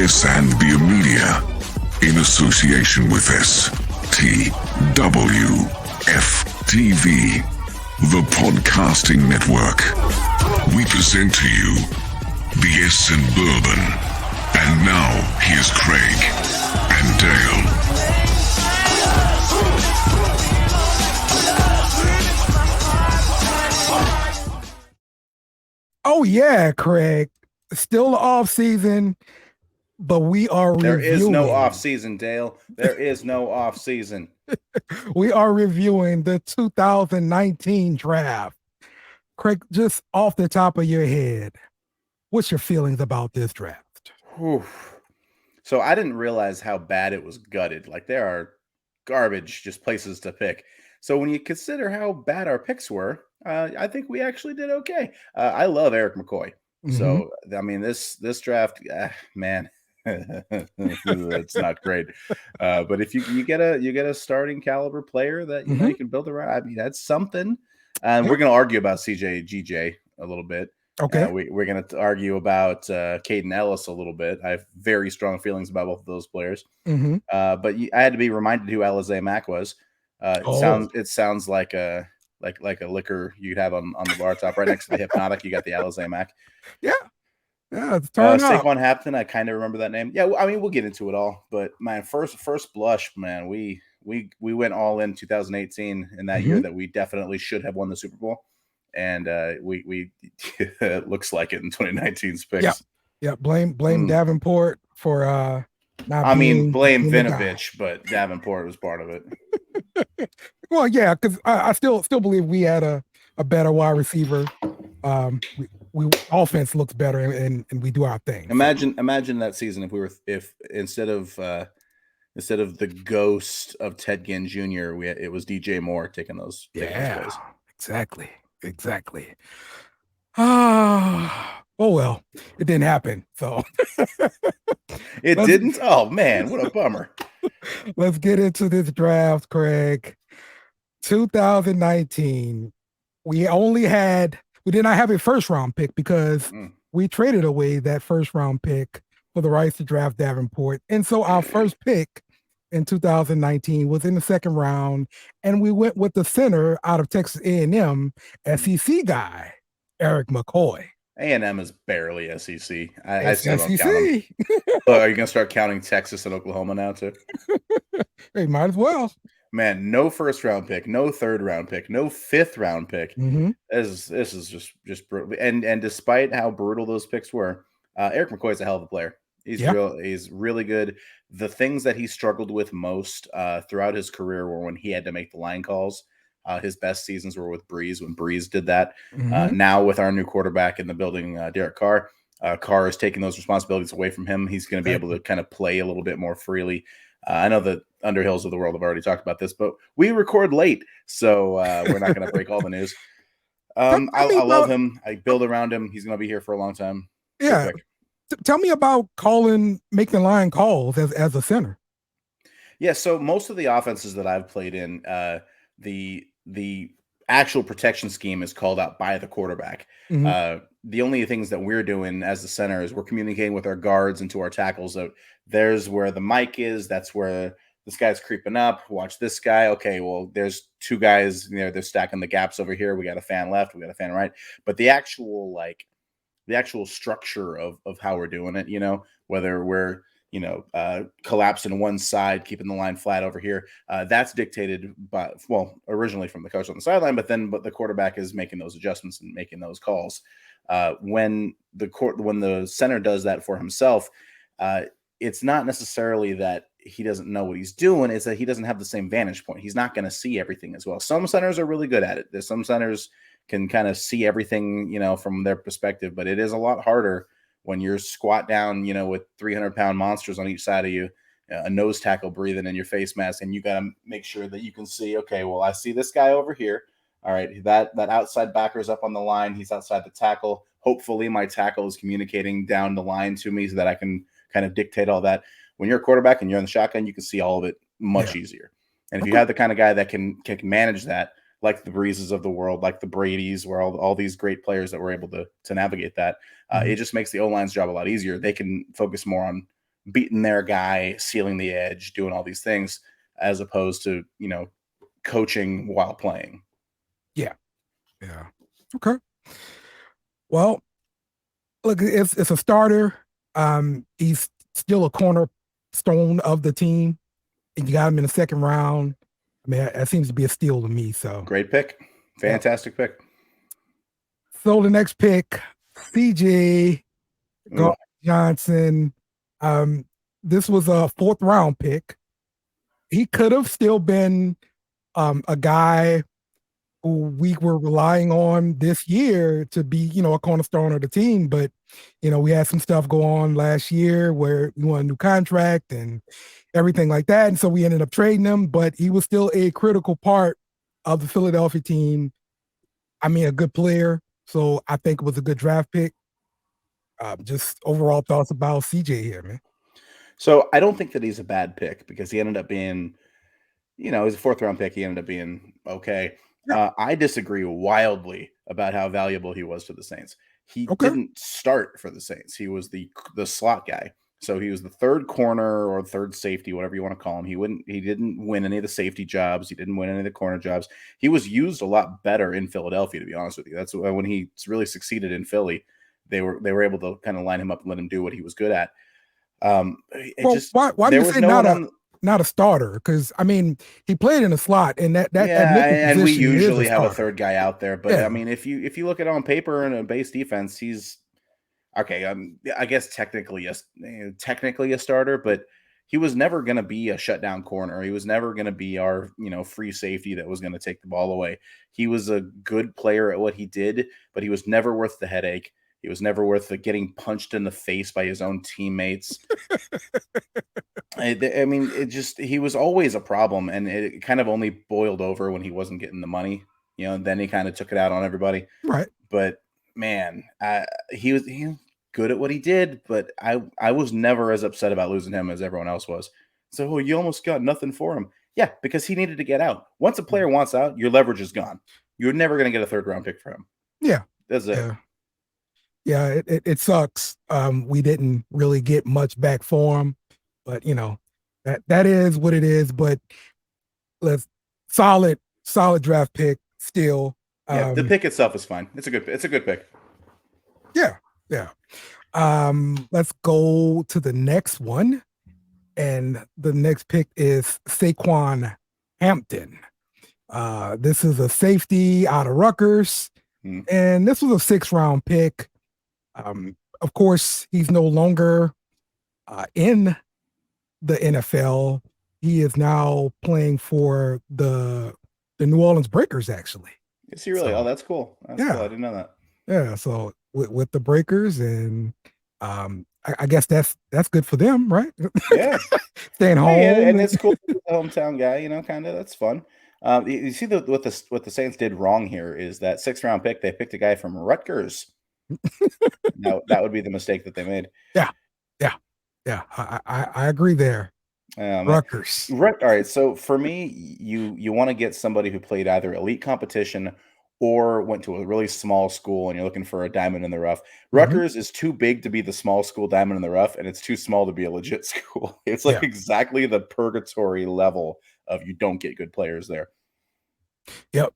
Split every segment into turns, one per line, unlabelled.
BSnBEER Media, in association with STWF TV, the podcasting network. We present to you BS and Bourbon. And now, here's Craig and Dale.
Oh yeah, Craig. Still off season, but we are
There
reviewing.
is no off season, Dale. There is no off season.
We are reviewing the 2019 draft. Craig, just off the top of your head, what's your feelings about this draft?
Whew. So I didn't realize how bad it was gutted. Like, there are garbage just places to pick. So when you consider how bad our picks were, I think we actually did okay. I love Eric McCoy. So I mean, this draft, man, it's not great. But if you get a starting caliber player that you know you can build around, I mean, that's something. And we're going to argue about CJ GJ a little bit.
Okay.
We're going to argue about Caden Ellis a little bit. I have very strong feelings about both of those players. But I had to be reminded who Alizé Mack was. It sounds like a liquor you'd have on the bar top right next to the Hypnotic. You got the Alizé Mack.
Yeah. It's
Saquon Hampton. I kind of remember that name. Yeah, I mean, we'll get into it all. But man, first blush, man, we went all in 2018 in that year that we definitely should have won the Super Bowl, and we it looks like it in 2019's picks.
Yeah. Blame Davenport for not.
I mean, blame Vinovich, but Davenport was part of it.
Well, yeah, because I still believe we had a better wide receiver. We offense looks better and we do our thing.
Imagine that season if instead of the ghost of Ted Ginn Jr., it was DJ Moore taking those plays.
Exactly. Oh well, it didn't happen. So
it didn't. Oh man, what a bummer.
Let's get into this draft, Craig. 2019. We did not have a first round pick because we traded away that first round pick for the rights to draft Davenport. And so our first pick in 2019 was in the second round, and we went with the center out of Texas A&M, SEC guy, Eric McCoy.
A&M is barely SEC. I still don't
SEC.
count them. So are you going to start counting Texas and Oklahoma now too?
Hey, might as well.
Man, no first round pick, no third round pick, no fifth round pick. This is just brutal. And despite how brutal those picks were, Eric McCoy is a hell of a player. He's really good. The things that he struggled with most throughout his career were when he had to make the line calls. His best seasons were with Breeze when Breeze did that. Now with our new quarterback in the building, Derek Carr, Carr is taking those responsibilities away from him. He's going to be able to kind of play a little bit more freely. I know the Underhills of the world have already talked about this, but we record late, so we're not going to break all the news. I love him. I build around him. He's going to be here for a long time.
Yeah. Tell me about making line calls as a center.
Yeah, so most of the offenses that I've played in, the actual protection scheme is called out by the quarterback. The only things that we're doing as the center is we're communicating with our guards and to our tackles. So there's where the mic is. That's where this guy's creeping up. Watch this guy. Okay, well, there's two guys. You know, they're stacking the gaps over here. We got a fan left. We got a fan right. But the actual structure of how we're doing it, you know, whether we're collapsing one side, keeping the line flat over here, that's dictated by, originally from the coach on the sideline, but the quarterback is making those adjustments and making those calls. When the center does that for himself, it's not necessarily that he doesn't know what he's doing, it's that he doesn't have the same vantage point. He's not going to see everything as well. Some centers are really good at it. There's some centers can kind of see everything, from their perspective, but it is a lot harder when you're squat down, with 300-pound monsters on each side of you, a nose tackle breathing in your face mask, and you got to make sure that you can see, okay, well, I see this guy over here. All right, that outside backer is up on the line. He's outside the tackle. Hopefully my tackle is communicating down the line to me so that I can kind of dictate all that. When you're a quarterback and you're in the shotgun, you can see all of it much easier. And if you have the kind of guy that can manage that, like the Breezes of the world, like the Bradys, where all these great players that were able to navigate that, it just makes the O-line's job a lot easier. They can focus more on beating their guy, sealing the edge, doing all these things, as opposed to, coaching while playing.
Yeah. Okay. Well, look, it's a starter. He's still a cornerstone of the team, and you got him in the second round. I mean, that seems to be a steal to me. So
great pick, fantastic pick.
So the next pick, CJ Johnson. This was a 4th round pick. He could have still been a guy who we were relying on this year to be, a cornerstone of the team. But, we had some stuff go on last year where we won a new contract and everything like that. And so we ended up trading him, but he was still a critical part of the Philadelphia team. I mean, a good player. So I think it was a good draft pick. Just overall thoughts about CJ here, man.
So I don't think that he's a bad pick because he ended up being, he's a 4th round pick. He ended up being okay. Yeah. I disagree wildly about how valuable he was to the Saints. He didn't start for the Saints. He was the slot guy. So he was the 3rd corner or 3rd safety, whatever you want to call him. He didn't win any of the safety jobs. He didn't win any of the corner jobs. He was used a lot better in Philadelphia, to be honest with you. That's when he really succeeded in Philly. They were able to kind of line him up and let him do what he was good at.
Why do you say not a starter? Because I mean, he played in the slot, and that
and we usually have a 3rd guy out there. But I mean, if you look at it on paper in a base defense, he's okay. I guess technically a starter, but he was never going to be a shutdown corner. He was never going to be our free safety that was going to take the ball away. He was a good player at what he did, but he was never worth the headache. He was never worth getting punched in the face by his own teammates. I mean, he was always a problem, and it kind of only boiled over when he wasn't getting the money, and then he kind of took it out on everybody.
Right.
But man, he was good at what he did, but I was never as upset about losing him as everyone else was. So, you almost got nothing for him. Yeah, because he needed to get out. Once a player wants out, your leverage is gone. You're never going to get a 3rd round pick for him.
Yeah.
That's it.
Yeah, it sucks. We didn't really get much back for him, but that is what it is. But solid draft pick still.
The pick itself is fine. It's a good pick.
Yeah. Let's go to the next one, and the next pick is Saquon Hampton. This is a safety out of Rutgers, and this was a 6th round pick. Of course, he's no longer in the NFL. He is now playing for the New Orleans Breakers, actually.
Is he really? So, that's cool. That's cool. I didn't know that.
Yeah, so with the Breakers, and I guess that's good for them, right?
Yeah.
Staying home.
And it's cool. Hometown guy, kind of. That's fun. You see what the Saints did wrong here is that 6th round pick, they picked a guy from Rutgers. No, that would be the mistake that they made.
Yeah. I agree there. Rutgers.
All right. So for me, you want to get somebody who played either elite competition or went to a really small school, and you're looking for a diamond in the rough. Rutgers is too big to be the small school diamond in the rough, and it's too small to be a legit school. It's like exactly the purgatory level of you don't get good players there.
Yep.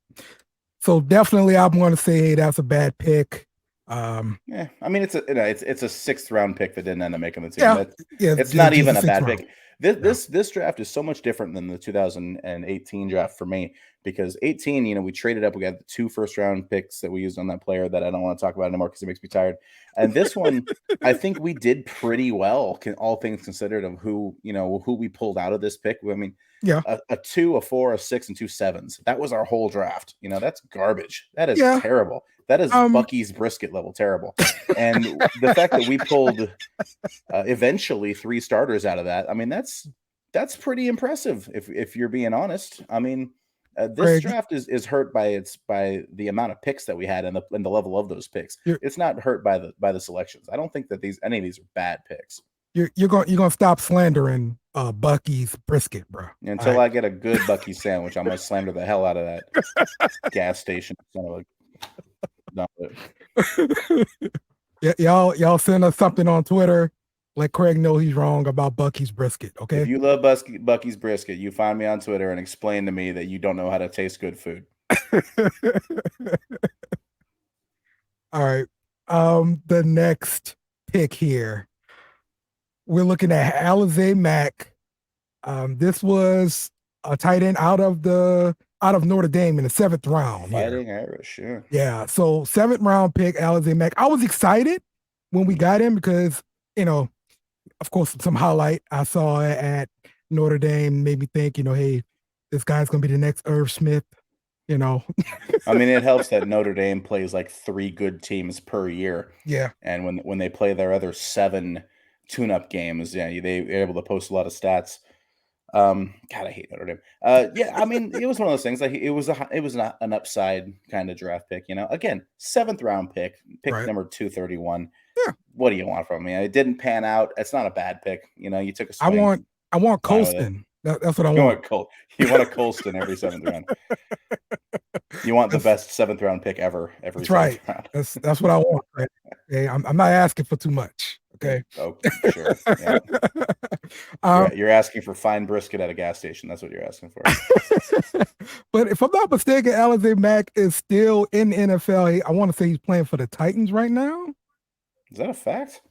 So definitely, I'm going to say, hey, that's a bad pick.
I mean, it's a 6th round pick that didn't end up making the team. It's not even a bad pick. This draft is so much different than the 2018 draft for me, because 18, we traded up. We got the 2 1st round picks that we used on that player that I don't want to talk about anymore because it makes me tired. And this one, I think we did pretty well, all things considered, of who we pulled out of this pick. I mean, a 2, a 4, a 6, and 2 7s. That was our whole draft. That's garbage. That is terrible. That is Bucky's brisket level terrible. And the fact that we pulled eventually 3 starters out of that, I mean, that's pretty impressive if you're being honest. I mean, this draft is hurt by the amount of picks that we had and the level of those picks. It's not hurt by the selections. I don't think that any of these are bad picks.
You're gonna stop slandering Bucky's brisket, bro.
Until I get a good Bucky sandwich, I'm gonna slander the hell out of that gas station.
Y'all send us something on Twitter let Craig know he's wrong about Bucky's brisket. Okay.
If you love Bucky's brisket, you find me on Twitter and explain to me that you don't know how to taste good food.
All right. The next pick here, we're looking at Alize Mack. This was a tight end out of Notre Dame in the 7th round.
Fighting Irish, yeah.
Yeah. So 7th round pick, Alize Mack. I was excited when we got him because, of course, some highlight I saw at Notre Dame made me think, hey, this guy's gonna be the next Irv Smith.
I mean, it helps that Notre Dame plays like 3 good teams per year.
Yeah.
And when they play their other 7 tune-up games, yeah, they're able to post a lot of stats. God, I hate Notre Dame. Yeah, I mean, it was one of those things. Like it was an upside kind of draft pick. Again, 7th round pick right. Number 231.
Yeah.
What do you want from me? It didn't pan out. It's not a bad pick. You took a swing.
I want Colston. That's what I want.
You want a Colston every 7th round. You want the best 7th round pick ever. Every
right.
Round.
That's what I want. Right? Okay, I'm not asking for too much. Okay.
Okay, sure. Yeah. You're asking for fine brisket at a gas station. That's what you're asking for.
But if I'm not mistaken, Alize Mack is still in the NFL. I want to say he's playing for the Titans right now.
Is that a fact?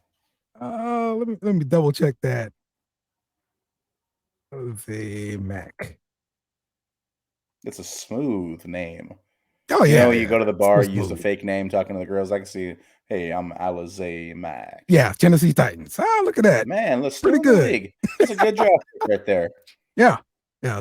Let me double check that. Alize Mack.
It's a smooth name.
Oh yeah.
You go to the bar, you use a fake name, talking to the girls. I can see, hey, I'm Alize Mack.
Yeah, Tennessee Titans. Oh, look at that.
Man, looks
pretty good.
That's a good draft right there.
Yeah.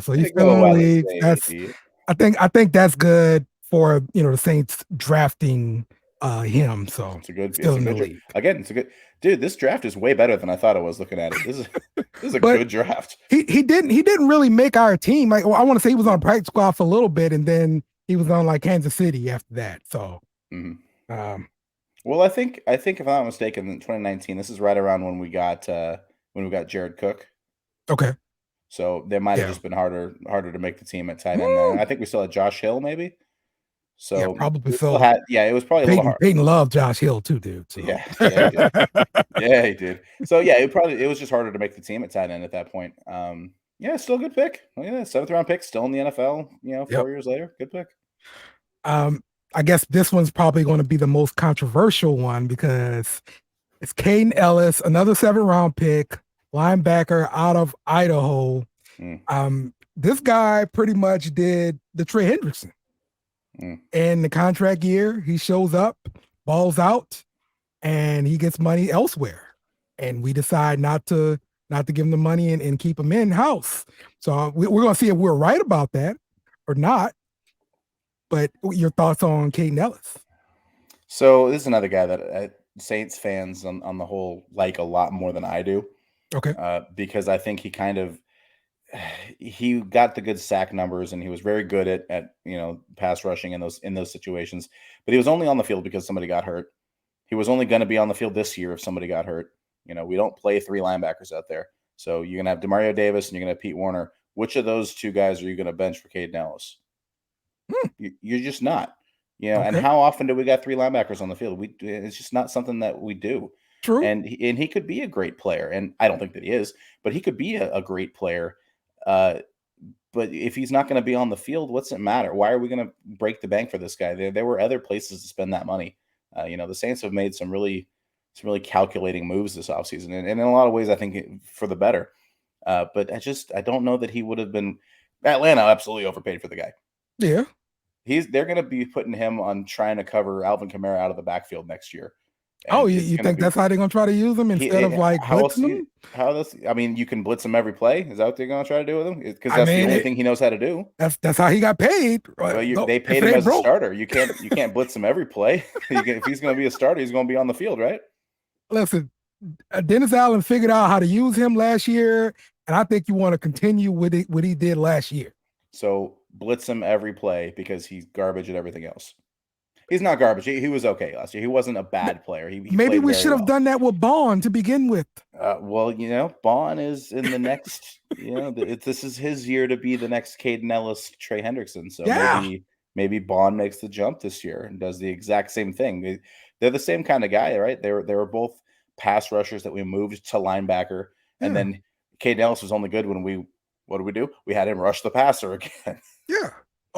So he's still in the league. I think that's good for the Saints drafting him. So
it's a good league. Again, it's a good dude. This draft is way better than I thought it was. Looking at it, this is a good draft.
He didn't really make our team. Like, I want to say he was on practice squad for a little bit, and then he was on like Kansas City after that. So,
well, I think if I'm not mistaken, in 2019, this is right around when we got Jared Cook.
Okay.
So they might have just been harder to make the team at tight end. There. I think we still had Josh Hill, maybe. So
yeah, probably so.
It was probably a little hard.
Peyton loved Josh Hill too, dude. So.
Yeah, he did. Yeah, he did. So yeah, it was just harder to make the team at tight end at that point. Yeah, still a good pick. Well, yeah, 7th round pick, still in the NFL. 4 years later, good pick.
I guess this one's probably going to be the most controversial one because it's Caden Ellis, another 7th round pick, linebacker out of Idaho. This guy pretty much did the Trey Hendrickson. In the contract year, he shows up, balls out, and he gets money elsewhere. And we decide not to give him the money and keep him in house. So we're going to see if we're right about that or not. But your thoughts on Caden Ellis?
So this is another guy that Saints fans on the whole like a lot more than I do.
Okay.
Because I think he got the good sack numbers and he was very good at pass rushing in those situations. But he was only on the field because somebody got hurt. He was only going to be on the field this year if somebody got hurt. We don't play 3 linebackers out there. So you're going to have Demario Davis and you're going to have Pete Warner. Which of those 2 guys are you going to bench for Caden Ellis? You're just not. Okay. And how often do we got 3 linebackers on the field? It's just not something that we do.
True.
And he could be a great player, and I don't think that he is, but he could be a great player. But if he's not going to be on the field, what's it matter? Why are we going to break the bank for this guy? There were other places to spend that money. The Saints have made some really calculating moves this offseason, and in a lot of ways, I think for the better. But I don't know that he would have been. Atlanta absolutely overpaid for the guy.
Yeah.
They're going to be putting him on trying to cover Alvin Kamara out of the backfield next year.
And you think that's how they're going to try to use him instead of like blitzing him?
I mean, you can blitz him every play. Is that what they're going to try to do with him? Because that's the only thing he knows how to do.
That's how he got paid.
Right? Well, they paid him as a starter. You can't blitz him every play. If he's going to be a starter, he's going to be on the field, right?
Listen, Dennis Allen figured out how to use him last year, and I think you want to continue with what he did last year.
So blitz him every play because he's garbage at everything else. He's not garbage. He was okay last year. He wasn't a bad player.
Maybe we should have done that with Bond to begin with.
Well, Bond is in the next. This is his year to be the next Caden Ellis, Trey Hendrickson. So maybe Bond makes the jump this year and does the exact same thing. They're the same kind of guy, right? They were both pass rushers that we moved to linebacker, and then Caden Ellis was only good when what did we do? We had him rush the passer again.
Yeah.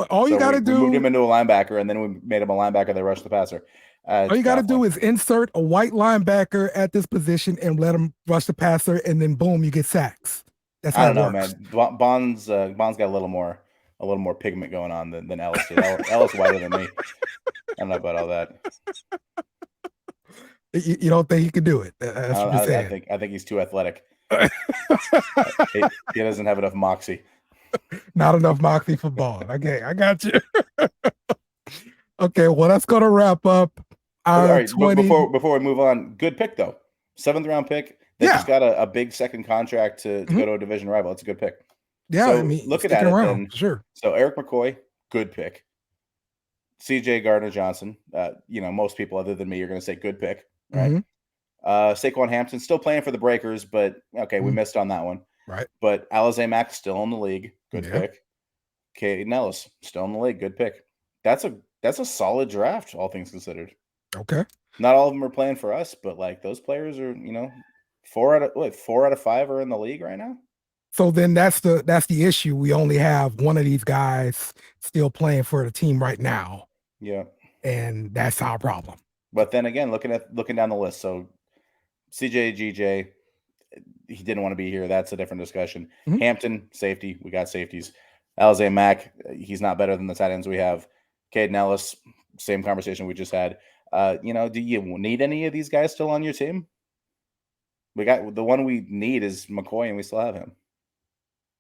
All you got to do.
We moved him into a linebacker, and then we made him a linebacker that rushed the passer.
All you got to do is insert a white linebacker at this position and let him rush the passer, and then boom, you get sacks. That's how
I don't
it
know,
works.
man. Bond's got a little more pigment going on than Ellis did. Ellis whiter than me. I don't know about all that.
You don't think he could do it? That's what you're saying.
I think he's too athletic. He doesn't have enough moxie.
Not enough moxie for Bond. Okay, I got you. Okay, well, that's going to wrap up our
all right,
20...
before we move on, good pick, though. 7th round pick. They just got a big second contract to go to a division rival. It's a good pick.
Yeah,
so
I mean,
looking at it then,
sure.
So Eric McCoy, good pick. CJ Gardner-Johnson, most people other than me are going to say good pick, right? Saquon Hampton still playing for the Breakers, but okay, we missed on that one.
Right.
But Alize Mack still in the league. Good pick. Caden Ellis still in the league. Good pick. That's a solid draft, all things considered.
Okay.
Not all of them are playing for us, but like those players are, 4 out of 5 are in the league right now.
So then that's the issue. We only have one of these guys still playing for the team right now.
Yeah.
And that's our problem.
But then again, looking down the list, so CJ GJ, he didn't want to be here. That's a different discussion. Hampton, safety. We got safeties. Alize Mack, he's not better than the tight ends we have. Caden Ellis, same conversation we just had. Do you need any of these guys still on your team? We got the one we need is McCoy, and we still have him.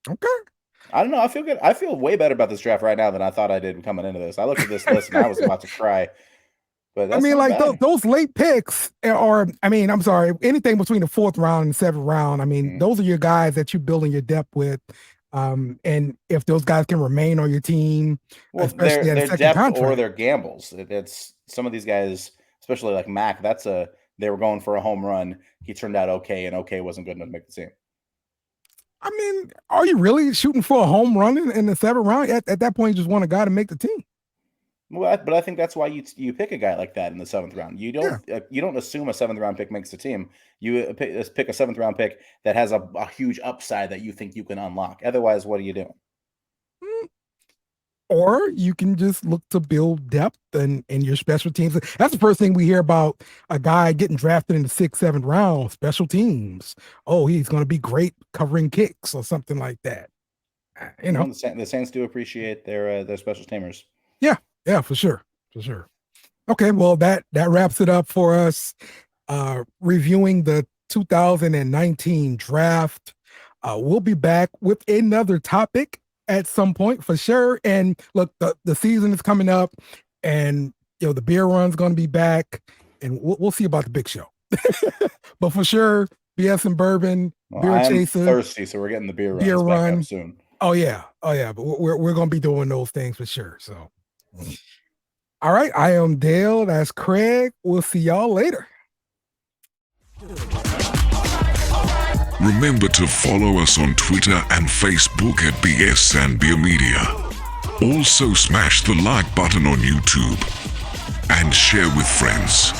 Okay. I don't know. I feel good. I feel way better about this draft right now than I thought I did coming into this. I looked at this list and I was about to cry. But that's
those late picks I'm sorry, anything between the 4th round and 7th round. Those are your guys that you're building your depth with. And if those guys can remain on your team, especially at a second
depth
contract,
or their gambles. It's some of these guys, especially like Mac. They were going for a home run. He turned out okay, and okay wasn't good enough to make the team.
Are you really shooting for a home run in the 7th round? At that point, you just want a guy to make the team.
Well, but I think that's why you pick a guy like that in the 7th round. You don't assume a 7th round pick makes the team. You pick a 7th round pick that has a huge upside that you think you can unlock. Otherwise, what are you doing?
Or you can just look to build depth in your special teams. That's the first thing we hear about a guy getting drafted in the 6th, 7th round, special teams. Oh, he's going to be great covering kicks or something like that.
The Saints do appreciate their special teamers.
Yeah, for sure. Okay, well, that wraps it up for us. Reviewing the 2019 draft. We'll be back with another topic at some point for sure. And look, the season is coming up, and the beer run's going to be back, and we'll see about the big show. But for sure, BS and Bourbon, beer chaser.
Thirsty, so we're getting the beer run back up soon.
Oh yeah, but we're going to be doing those things for sure. So, all right, I am Dale. That's Craig. We'll see y'all later.
Remember to follow us on Twitter and Facebook at BS and Beer Media. Also smash the like button on YouTube and share with friends.